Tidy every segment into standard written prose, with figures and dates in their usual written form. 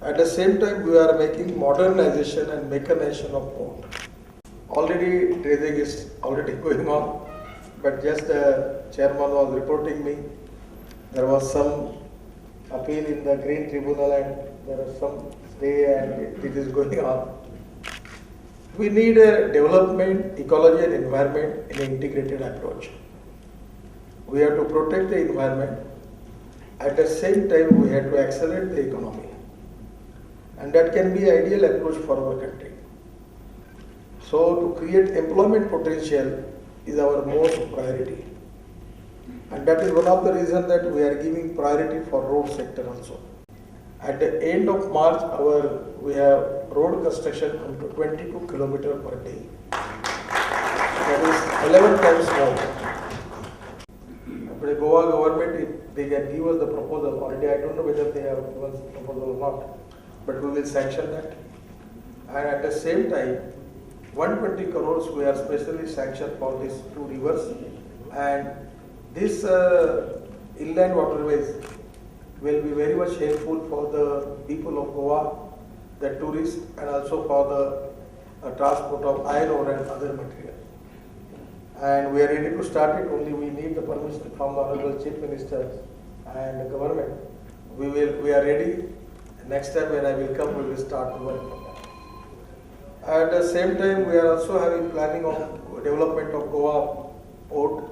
At the same time, we are making modernization and mechanization of port. Already dredging is already going on, but just the chairman was reporting me, there was some appeal in the Green Tribunal and there is some stay and it is going on. We need a development, ecology and environment in an integrated approach. We have to protect the environment. At the same time, we have to accelerate the economy. And that can be an ideal approach for our country. So to create employment potential is our most priority. And that is one of the reasons that we are giving priority for road sector also. At the end of March, we have road construction come to 22 kilometers per day. That is 11 times more. But the Goa government, if they can give us the proposal already, I don't know whether they have given the proposal or not, but we will sanction that. And at the same time, 120 crores we are specially sanctioned for these two rivers, and this inland waterways will be very much helpful for the people of Goa, the tourists, and also for the transport of iron ore and other material. And we are ready to start it, only we need the permission from the Honorable Chief Minister and the government. We are ready. Next time when I will come, we will start to work on that. At the same time, we are also having planning of development of Goa port,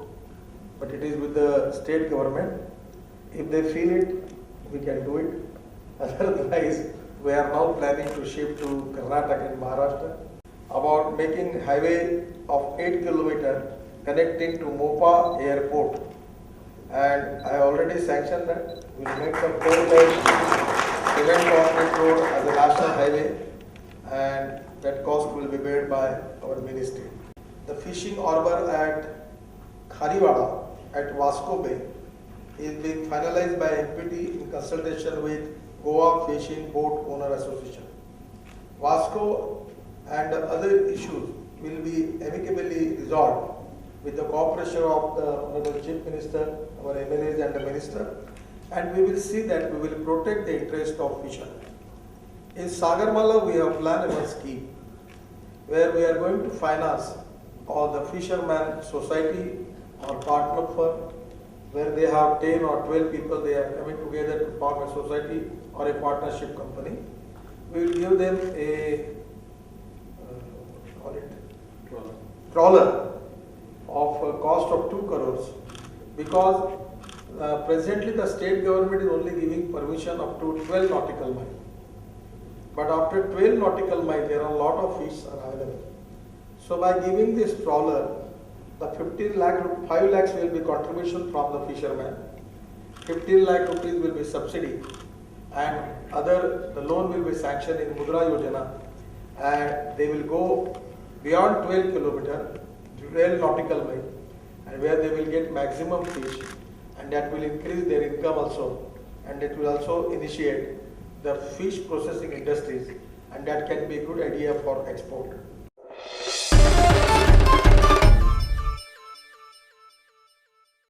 but it is with the state government. If they feel it, we can do it. Otherwise, we are now planning to shift to Karnataka and Maharashtra about making highway of 8 kilometers connecting to Mopa airport. And I already sanctioned that. We will make some 4 lanes, 7 concrete road as a national highway, and that cost will be paid by our ministry. The fishing harbor at Khariwada at Vasco Bay is being finalized by MPT in consultation with Goa Fishing Boat Owner Association. Vasco and other issues will be amicably resolved with the cooperation of the Honorable Chief Minister, our MLAs and the Minister, and we will see that we will protect the interest of fishermen. In Sagarmala, we have planned a scheme where we are going to finance all the fisherman society or partner firm, where they have 10 or 12 people, they are coming together to form a society or a partnership company. We will give them a trawler of a cost of 2 crores, because presently the state government is only giving permission up to 12 nautical miles. But after 12 nautical miles, there are a lot of fish available. So by giving this trawler, the 5 lakhs will be contribution from the fishermen, 15 lakh rupees will be subsidy, and the loan will be sanctioned in Mudra Yojana, and they will go beyond 12 kilometers, 12 nautical miles, and where they will get maximum fish, and that will increase their income also, and it will also initiate the fish processing industries, and that can be a good idea for export.